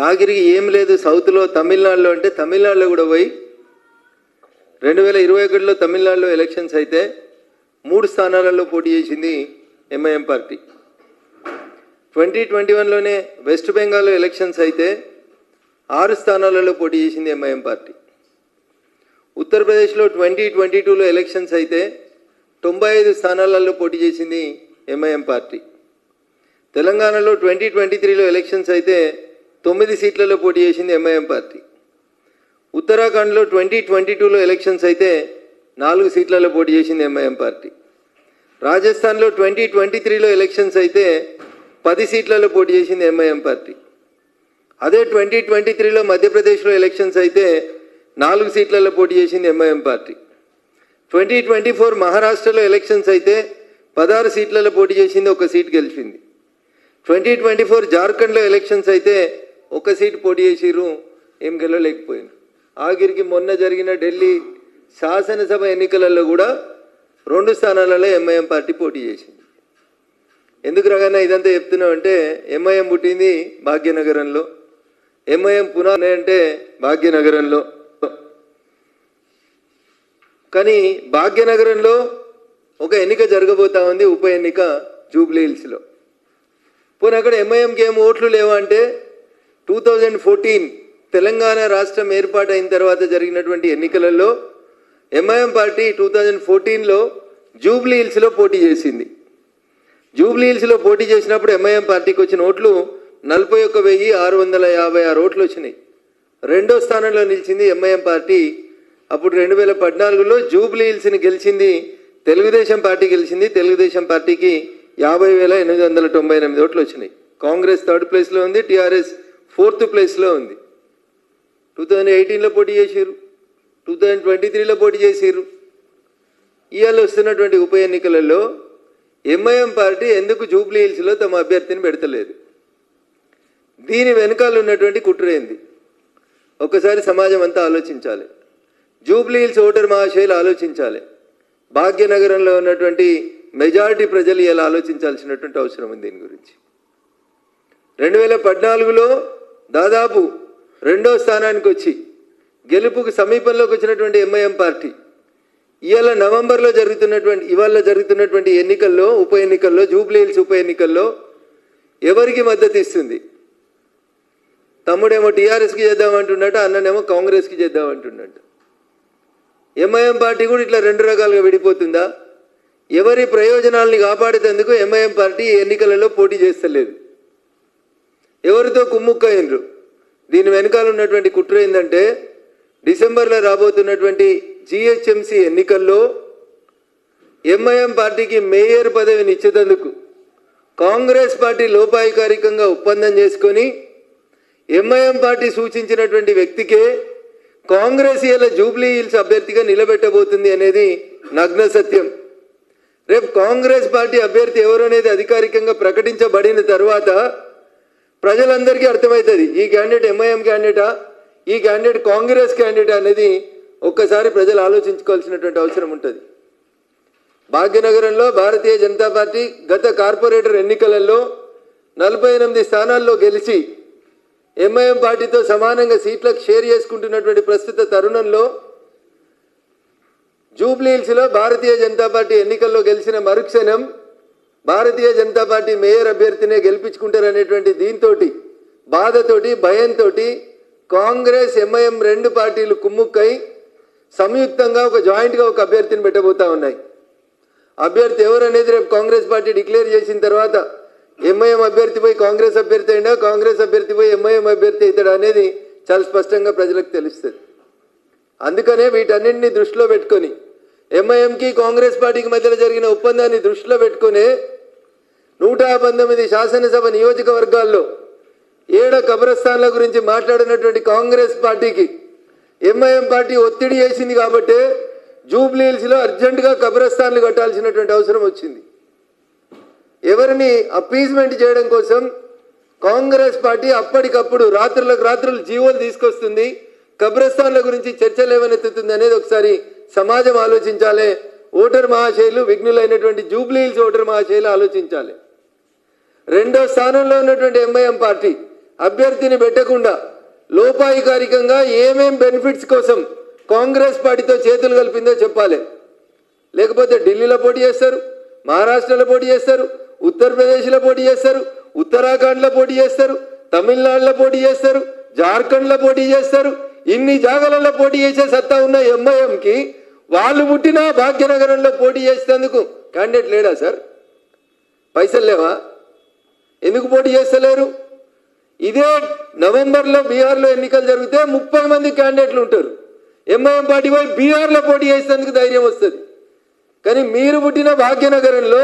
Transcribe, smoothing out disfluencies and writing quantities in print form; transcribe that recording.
ఆఖరికి ఏం లేదు సౌత్లో తమిళనాడులో అంటే తమిళనాడులో కూడా పోయి 2021లో తమిళనాడులో ఎలక్షన్స్ అయితే 3 స్థానాలలో పోటీ చేసింది ఎంఐఎం పార్టీ. 2021లోనే వెస్ట్ బెంగాల్లో ఎలక్షన్స్ అయితే 6 స్థానాలలో పోటీ చేసింది ఎంఐఎం పార్టీ. ఉత్తరప్రదేశ్లో 2022లో ఎలక్షన్స్ అయితే 95 స్థానాలలో పోటీ చేసింది ఎంఐఎం పార్టీ. తెలంగాణలో 2023లో ఎలక్షన్స్ అయితే 9 సీట్లలో పోటీ చేసింది ఎంఐఎం పార్టీ. ఉత్తరాఖండ్లో 2022లో ఎలక్షన్స్ అయితే 4 సీట్లలో పోటీ చేసింది ఎంఐఎం పార్టీ. రాజస్థాన్లో 2023లో ఎలక్షన్స్ అయితే 10 సీట్లలో పోటీ చేసింది ఎంఐఎం పార్టీ. అదే 2023లో మధ్యప్రదేశ్లో ఎలక్షన్స్ అయితే 4 సీట్లలో పోటీ చేసింది ఎంఐఎం పార్టీ. 2024 మహారాష్ట్రలో ఎలక్షన్స్ అయితే 16 సీట్లలో పోటీ చేసింది, 1 సీట్ గెలిచింది. 2024 జార్ఖండ్లో ఎలక్షన్స్ అయితే 1 సీట్ పోటీ చేసిరు, ఏం గెలవలేకపోయింది. ఆఖరికి మొన్న జరిగిన ఢిల్లీ శాసనసభ ఎన్నికలలో కూడా 2 స్థానాలలో ఎంఐఎం పార్టీ పోటీ చేసింది. ఎందుకు రకన్నా ఇదంతా చెప్తున్నాం అంటే ఎంఐఎం పుట్టింది భాగ్యనగరంలో, ఎంఐఎం పునాది అంటే భాగ్యనగరంలో. కానీ భాగ్యనగరంలో ఒక ఎన్నిక జరగబోతా ఉంది, ఉప ఎన్నిక జూబ్లీ హిల్స్లో. పోనీ అక్కడ ఎంఐఎంకి ఏం ఓట్లు లేవా అంటే 2014 తెలంగాణ రాష్ట్రం ఏర్పాటైన తర్వాత జరిగినటువంటి ఎన్నికలలో ఎంఐఎం పార్టీ 2014లో జూబ్లీ హిల్స్లో పోటీ చేసింది. జూబ్లీ హిల్స్లో పోటీ చేసినప్పుడు ఎంఐఎం పార్టీకి వచ్చిన ఓట్లు 41,656 ఓట్లు వచ్చినాయి. 2వ స్థానంలో నిలిచింది ఎంఐఎం పార్టీ. అప్పుడు 2014లో జూబ్లీ హిల్స్ని గెలిచింది తెలుగుదేశం పార్టీ గెలిచింది. తెలుగుదేశం పార్టీకి 50,898 ఓట్లు వచ్చినాయి. కాంగ్రెస్ 3rd ప్లేస్లో ఉంది, టీఆర్ఎస్ 4th ప్లేస్లో ఉంది. 2018లో పోటీ చేసిరు, 2023లో పోటీ చేసిరు. ఇవాళ వస్తున్నటువంటి ఉప ఎన్నికలలో ఎంఐఎం పార్టీ ఎందుకు జూబ్లీ హిల్స్లో తమ అభ్యర్థిని పెడతలేదు? దీని వెనకాల ఉన్నటువంటి కుట్ర ఏంది? ఒక్కసారి సమాజం అంతా ఆలోచించాలి. జూబ్లీ హిల్స్ ఓటర్ మహాశయులు ఆలోచించాలి. భాగ్యనగరంలో ఉన్నటువంటి మెజారిటీ ప్రజలు ఇలా ఆలోచించాల్సినటువంటి అవసరం ఉంది దీని గురించి. 2014లో దాదాపు 2వ స్థానానికి వచ్చి గెలుపుకు సమీపంలోకి వచ్చినటువంటి ఎంఐఎం పార్టీ ఇవాళ జరుగుతున్నటువంటి ఎన్నికల్లో, ఉప ఎన్నికల్లో, జూబ్లీ హిల్స్ ఉప ఎన్నికల్లో ఎవరికి మద్దతు ఇస్తుంది? తమ్ముడేమో టీఆర్ఎస్కి చేద్దామంటున్నట్ట, అన్ననేమో కాంగ్రెస్కి చేద్దామంటున్నట్ట. ఎంఐఎం పార్టీ కూడా ఇట్లా 2 రకాలుగా విడిపోతుందా? ఎవరి ప్రయోజనాలని కాపాడేందుకు ఎంఐఎం పార్టీ ఎన్నికలలో పోటీ చేస్తలేదు. ఎవరితో కుమ్ముక్కయ్యిండ్రు? దీని వెనకాల ఉన్నటువంటి కుట్ర ఏంటంటే డిసెంబర్లో రాబోతున్నటువంటి జిహెచ్ఎంసీ ఎన్నికల్లో ఎంఐఎం పార్టీకి మేయర్ పదవిని ఇచ్చేందుకు కాంగ్రెస్ పార్టీ లోపాయికారికంగా ఒప్పందం చేసుకొని ఎంఐఎం పార్టీ సూచించినటువంటి వ్యక్తికే కాంగ్రెస్ ఇలా జూబ్లీ హిల్స్ అభ్యర్థిగా నిలబెట్టబోతుంది అనేది నగ్న సత్యం. రేపు కాంగ్రెస్ పార్టీ అభ్యర్థి ఎవరు అనేది అధికారికంగా ప్రకటించబడిన తర్వాత ప్రజలందరికీ అర్థమవుతుంది ఈ క్యాండిడేట్ ఎంఐఎం క్యాండిడేటా, ఈ క్యాండిడేట్ కాంగ్రెస్ క్యాండిడేట్ అనేది ఒక్కసారి ప్రజలు ఆలోచించుకోవాల్సినటువంటి అవసరం ఉంటుంది. భాగ్యనగరంలో భారతీయ జనతా పార్టీ గత కార్పొరేటర్ ఎన్నికలలో 48 స్థానాల్లో గెలిచి ఎంఐఎం పార్టీతో సమానంగా సీట్లకు షేర్ చేసుకుంటున్నటువంటి ప్రస్తుత తరుణంలో జూబ్లీ హిల్స్లో భారతీయ జనతా పార్టీ ఎన్నికల్లో గెలిచిన మరుక్షణం భారతీయ జనతా పార్టీ మేయర్ అభ్యర్థినే గెలిపించుకుంటారనేటువంటి దీంతో బాధతోటి భయంతో కాంగ్రెస్ ఎంఐఎం 2 పార్టీలు కుమ్ముక్కై సంయుక్తంగా జాయింట్గా ఒక అభ్యర్థిని పెట్టబోతా ఉన్నాయి. అభ్యర్థి ఎవరు అనేది రేపు కాంగ్రెస్ పార్టీ డిక్లేర్ చేసిన తర్వాత ఎంఐఎం అభ్యర్థి పోయి కాంగ్రెస్ అభ్యర్థి అయినా, కాంగ్రెస్ అభ్యర్థి పోయి ఎంఐఎం అభ్యర్థి అవుతాడా అనేది చాలా స్పష్టంగా ప్రజలకు తెలుస్తుంది. అందుకనే వీటన్నింటినీ దృష్టిలో పెట్టుకొని ఎంఐఎంకి కాంగ్రెస్ పార్టీకి మధ్యలో జరిగిన ఒప్పందాన్ని దృష్టిలో పెట్టుకుని 119 శాసనసభ నియోజకవర్గాల్లో 7 కబ్రస్థాన్ల గురించి మాట్లాడినటువంటి కాంగ్రెస్ పార్టీకి ఎంఐఎం పార్టీ ఒత్తిడి చేసింది కాబట్టి జూబ్లీ హిల్స్లో అర్జెంటుగా కబ్రస్థాన్లు కట్టాల్సినటువంటి అవసరం వచ్చింది. ఎవరిని అప్పీజ్మెంట్ చేయడం కోసం కాంగ్రెస్ పార్టీ అప్పటికప్పుడు రాత్రులకు రాత్రులు జీవోలు తీసుకొస్తుంది, కబ్రస్థాన్ల గురించి చర్చలు ఏమనెత్తుతుంది అనేది ఒకసారి సమాజం ఆలోచించాలి. ఓటర్ మహాశయులు, విఘ్నులైనటువంటి జూబ్లీ హిల్స్ ఓటర్ మహాశయులు ఆలోచించాలి. 2వ స్థానంలో ఉన్నటువంటి ఎంఐఎం పార్టీ అభ్యర్థిని పెట్టకుండా లోపాయికారికంగా ఏమేం బెనిఫిట్స్ కోసం కాంగ్రెస్ పార్టీతో చేతులు కలిపిందో చెప్పాలి. లేకపోతే ఢిల్లీలో పోటీ చేస్తారు, మహారాష్ట్రలో పోటీ చేస్తారు, ఉత్తరప్రదేశ్లో పోటీ చేస్తారు, ఉత్తరాఖండ్లో పోటీ చేస్తారు, తమిళనాడులో పోటీ చేస్తారు, జార్ఖండ్లో పోటీ చేస్తారు. ఇన్ని జాగాలలో పోటీ చేసే సత్తా ఉన్న ఎంఐఎంకి వాళ్ళు పుట్టిన భాగ్యనగరంలో పోటీ చేసేందుకు క్యాండిడేట్ లేడా సార్? పైసలు లేవా? ఎందుకు పోటీ చేస్తలేరు? ఇదే నవంబర్లో బీహార్లో ఎన్నికలు జరిగితే 30 మంది క్యాండిడేట్లు ఉంటారు. ఎంఐఎం పార్టీ పోయి బీహార్లో పోటీ చేసేందుకు ధైర్యం వస్తుంది. కానీ మీరు పుట్టిన భాగ్యనగరంలో